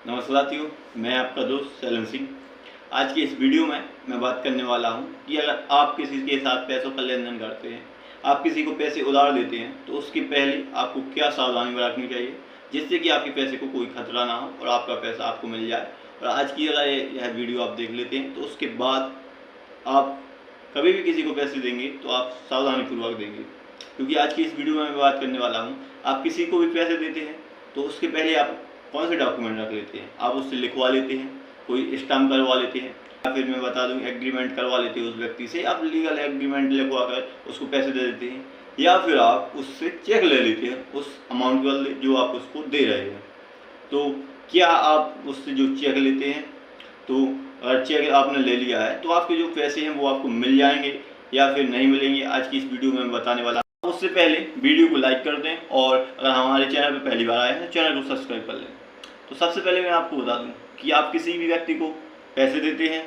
नमस्कार साथियों, मैं आपका दोस्त सैलन सिंह। आज की इस वीडियो में मैं बात करने वाला हूं कि अगर आप किसी के साथ पैसों का लेन देन करते हैं, आप किसी को पैसे उधार देते हैं, तो उसके पहले आपको क्या सावधानी बरतनी चाहिए जिससे कि आपके पैसे को कोई खतरा ना हो और आपका पैसा आपको मिल जाए। और आज की अगर यह वीडियो आप देख लेते हैं तो उसके बाद आप कभी भी किसी को पैसे देंगे तो आप सावधानीपूर्वक देंगे, क्योंकि आज की इस वीडियो में मैं बात करने वाला हूँ। आप किसी को भी पैसे देते हैं तो उसके पहले आप कौन से डॉक्यूमेंट रख लेते हैं। आप उससे लिखवा लेते हैं, कोई स्टाम्प करवा लेते हैं, या फिर मैं बता दूं एग्रीमेंट करवा लेते हैं उस व्यक्ति से। आप लीगल एग्रीमेंट लिखवा कर उसको पैसे दे देते हैं, या फिर आप उससे चेक ले लेते हैं उस अमाउंट वाले जो आप उसको दे रहे हैं। तो क्या आप उससे जो चेक लेते हैं, तो अगर चेक आपने ले लिया है तो आपके जो पैसे हैं वो आपको मिल जाएंगे या फिर नहीं मिलेंगे, आज की इस वीडियो में मैं बताने वाला हूं। उससे पहले वीडियो को लाइक कर दें और अगर हमारे चैनल पर पहली बार आए हैं तो चैनल को सब्सक्राइब कर लें। तो सबसे पहले मैं आपको बता दूं कि आप किसी भी व्यक्ति को पैसे देते हैं,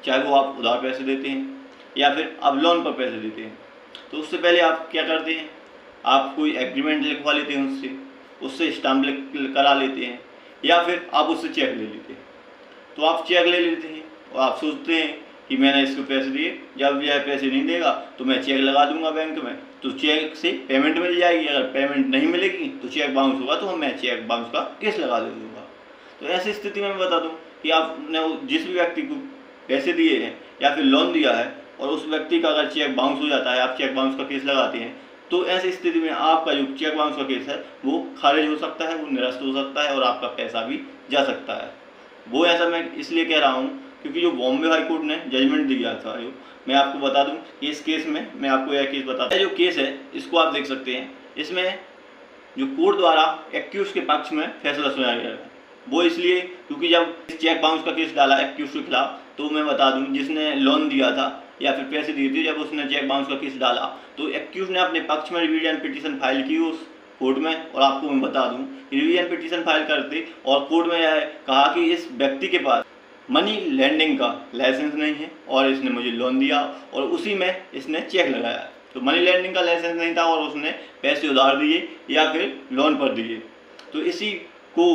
चाहे वो आप उधार पैसे देते हैं या फिर आप लोन पर पैसे देते हैं, तो उससे पहले आप क्या करते हैं, आप कोई एग्रीमेंट लिखवा लेते हैं उससे स्टाम्प करा लेते हैं, या फिर आप उससे चेक ले लेते हैं। तो आप चेक ले लेते हैं और आप सोचते हैं कि मैंने इसको पैसे दिए, जब यह पैसे नहीं देगा तो मैं चेक लगा दूंगा बैंक में, तो चेक से पेमेंट मिल जाएगी। अगर पेमेंट नहीं मिलेगी तो चेक बाउंस होगा, तो मैं चेक बाउंस का केस लगा दूंगा। तो ऐसी स्थिति में मैं बता दूं कि आपने जिस भी व्यक्ति को पैसे दिए हैं या फिर लोन दिया है और उस व्यक्ति का अगर चेक बाउंस हो जाता है, आप चेक बाउंस का केस लगाते हैं, तो ऐसी स्थिति में आपका जो चेक बाउंस का केस है वो खारिज हो सकता है, वो निरस्त हो सकता है और आपका पैसा भी जा सकता है। वो ऐसा मैं इसलिए कह रहा हूँ क्योंकि जो बॉम्बे हाई कोर्ट ने जजमेंट दिया था, जो मैं आपको बता दूं कि इस केस में मैं आपको यह केस बताता हूँ। जो केस है इसको आप देख सकते हैं, इसमें जो कोर्ट द्वारा एक्यूज के पक्ष में फैसला सुनाया गया है, वो इसलिए क्योंकि जब चेक बाउंस का केस डाला एक्यूज के खिलाफ, तो मैं बता दूं जिसने लोन दिया था या फिर पैसे दिए थे, जब उसने चेक बाउंस का केस डाला तो एक्यूज ने अपने पक्ष में रिवीजन पिटीशन फाइल की उस कोर्ट में। और आपको मैं बता दूं रिवीजन पिटीशन फाइल करते और कोर्ट में यह कहा कि इस व्यक्ति के पास मनी लेंडिंग का लाइसेंस नहीं है और इसने मुझे लोन दिया और उसी में इसने चेक लगाया। तो मनी लेंडिंग का लाइसेंस नहीं था और उसने पैसे उधार दिए या फिर लोन पर दिए। तो इसी को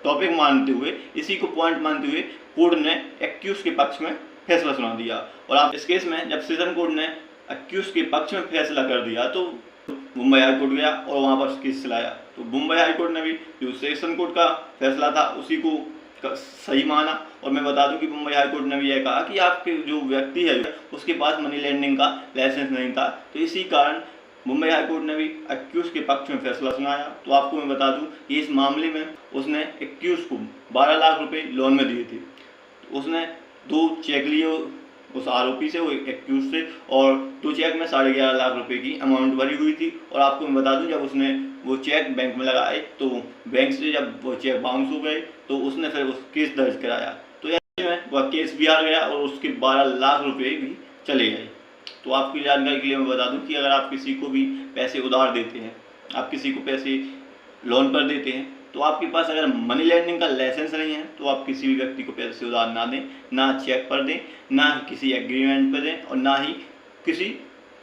टॉपिक मानते हुए, इसी को पॉइंट मानते हुए कोर्ट ने एक्यूज के पक्ष में फैसला सुना दिया। और आप इस केस में जब सेशन कोर्ट ने एक्यूज के पक्ष में फैसला कर दिया तो मुंबई हाई कोर्ट गया और वहाँ पर केस चलाया। तो मुंबई हाई कोर्ट ने भी जो सेशन कोर्ट का फैसला था उसी को सही माना। और मैं बता दूं कि मुंबई हाई कोर्ट ने भी यह कहा कि आपके जो व्यक्ति है उसके पास मनी लेंडिंग का लाइसेंस नहीं था। तो इसी कारण मुंबई हाई कोर्ट ने भी एक्यूज के पक्ष में फैसला सुनाया। तो आपको मैं बता दूं कि इस मामले में उसने एक्यूज को 12 लाख रुपए लोन में दिए थे। तो उसने 2 चेक लिए उस आरोपी से, वो एक्यूज से, और 2 चेक में 11.5 लाख रुपए की अमाउंट भरी हुई थी। और आपको मैं बता दूं जब उसने वो चेक बैंक में लगाए तो बैंक से जब वो चेक बाउंस हो गए तो उसने फिर उस केस दर्ज कराया। तो ऐसे में वह केस भी हार गया और उसके 12 लाख रुपए भी चले गए। तो आपकी जानकारी के लिए मैं बता दूं कि अगर आप किसी को भी पैसे उधार देते हैं, आप किसी को पैसे लोन पर देते हैं, तो आपके पास अगर मनी लेंडिंग का लाइसेंस नहीं है तो आप किसी भी व्यक्ति को पैसे उधार ना दें, ना चेक पर दें, ना ही किसी एग्रीमेंट पर दें, और ना ही किसी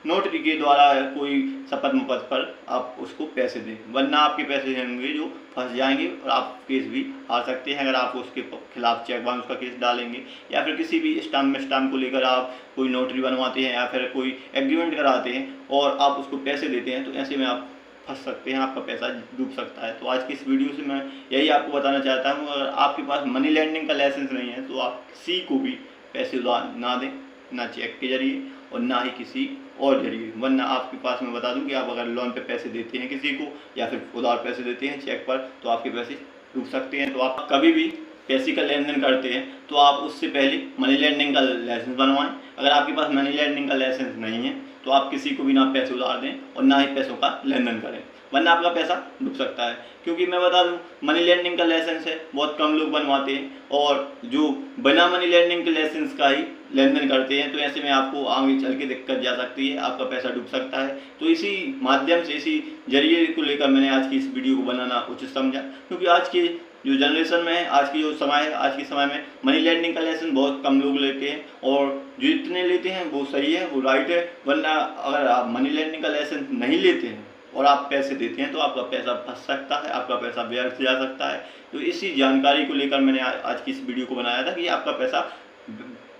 नोटरी के द्वारा कोई शपथ मुपथ पर आप उसको पैसे दें, वरना आपके पैसे होंगे जो फंस जाएंगे और आप केस भी हार सकते हैं। अगर आप उसके खिलाफ चेक बाउंस का केस डालेंगे या फिर किसी भी स्टाम्प को लेकर आप कोई नोटरी बनवाते हैं या फिर कोई एग्रीमेंट कराते हैं और आप उसको पैसे देते हैं, तो ऐसे में आप फंस सकते हैं, आपका पैसा डूब सकता है। तो आज की इस वीडियो से मैं यही आपको बताना चाहता हूँ, अगर आपके पास मनी लेंडिंग का लाइसेंस नहीं है तो आप किसी को भी पैसे उधार ना दें, ना चेक के जरिए और ना ही किसी और जरिए, वरना आपके पास मैं बता दूं कि आप अगर लोन पे पैसे देते हैं किसी को या फिर उधार पैसे देते हैं चेक पर, तो आपके पैसे डूब सकते हैं। तो आप कभी भी पैसे का लेन देन करते हैं तो आप उससे पहले मनी लेंडिंग का लाइसेंस बनवाएं। अगर आपके पास मनी लेंडिंग का लाइसेंस नहीं है तो आप किसी को भी ना पैसे उधार दें और ना ही पैसों का लेन देन करें, वरना आपका पैसा डूब सकता है। क्योंकि मैं बता दूं मनी लेंडिंग का लाइसेंस है बहुत कम लोग बनवाते हैं और जो बिना मनी लेंडिंग के लाइसेंस का ही लेन देन करते हैं, तो ऐसे में आपको आगे चल के दिक्कत जा सकती है, आपका पैसा डूब सकता है। तो इसी माध्यम से, इसी जरिए को लेकर मैंने आज की इस वीडियो को बनाना उचित समझा, क्योंकि आज के जो जनरेशन में है, आज की जो समय है, आज के समय में मनी लेंडिंग का लाइसेंस बहुत कम लोग लेते हैं और जो इतने लेते हैं वो सही है, वो राइट है। वरना अगर आप मनी लेंडिंग का लाइसेंस नहीं लेते हैं और आप पैसे देते हैं तो आपका पैसा फंस सकता है, आपका पैसा व्यर्थ जा सकता है। तो इसी जानकारी को लेकर मैंने आज की इस वीडियो को बनाया था कि आपका पैसा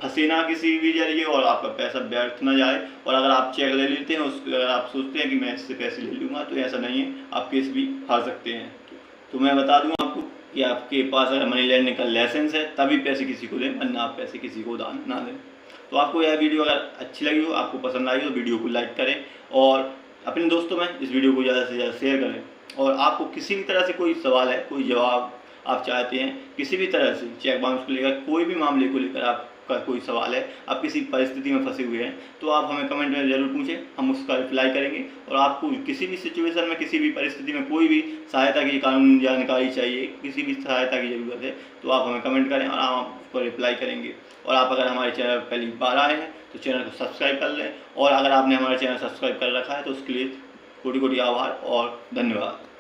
फंसे ना किसी भी जरिए और आपका पैसा व्यर्थ ना जाए। और अगर आप चेक ले लेते हैं अगर आप सोचते हैं कि मैं इससे पैसे ले लूँगा, तो ऐसा नहीं है, आप केस भी हार सकते हैं। तो मैं बता दूँ आपको कि आपके पास अगर मनी लैंडिंग का लाइसेंस है तभी पैसे किसी को दें, वरना आप पैसे किसी को दान ना दें। तो आपको यह वीडियो अगर अच्छी लगी हो, आपको पसंद आई हो, तो वीडियो को लाइक करें और अपने दोस्तों में इस वीडियो को ज़्यादा से ज़्यादा शेयर करें। और आपको किसी भी तरह से कोई सवाल है, कोई जवाब आप चाहते हैं, किसी भी तरह से चेक बाउंस को लेकर, कोई भी मामले को लेकर आपका कोई सवाल है, आप किसी परिस्थिति में फंसे हुए हैं, तो आप हमें कमेंट में ज़रूर पूछें, हम उसका रिप्लाई करेंगे। और आपको किसी भी सिचुएशन में, किसी भी परिस्थिति में कोई भी सहायता की कानूनी जानकारी चाहिए, किसी भी सहायता की ज़रूरत है, तो आप हमें कमेंट करें और हम उसको रिप्लाई करेंगे। और आप अगर हमारे चैनल पर पहली बार आए हैं तो चैनल को सब्सक्राइब कर लें, और अगर आपने हमारा चैनल सब्सक्राइब कर रखा है तो उसके लिए कोटि कोटि आभार और धन्यवाद।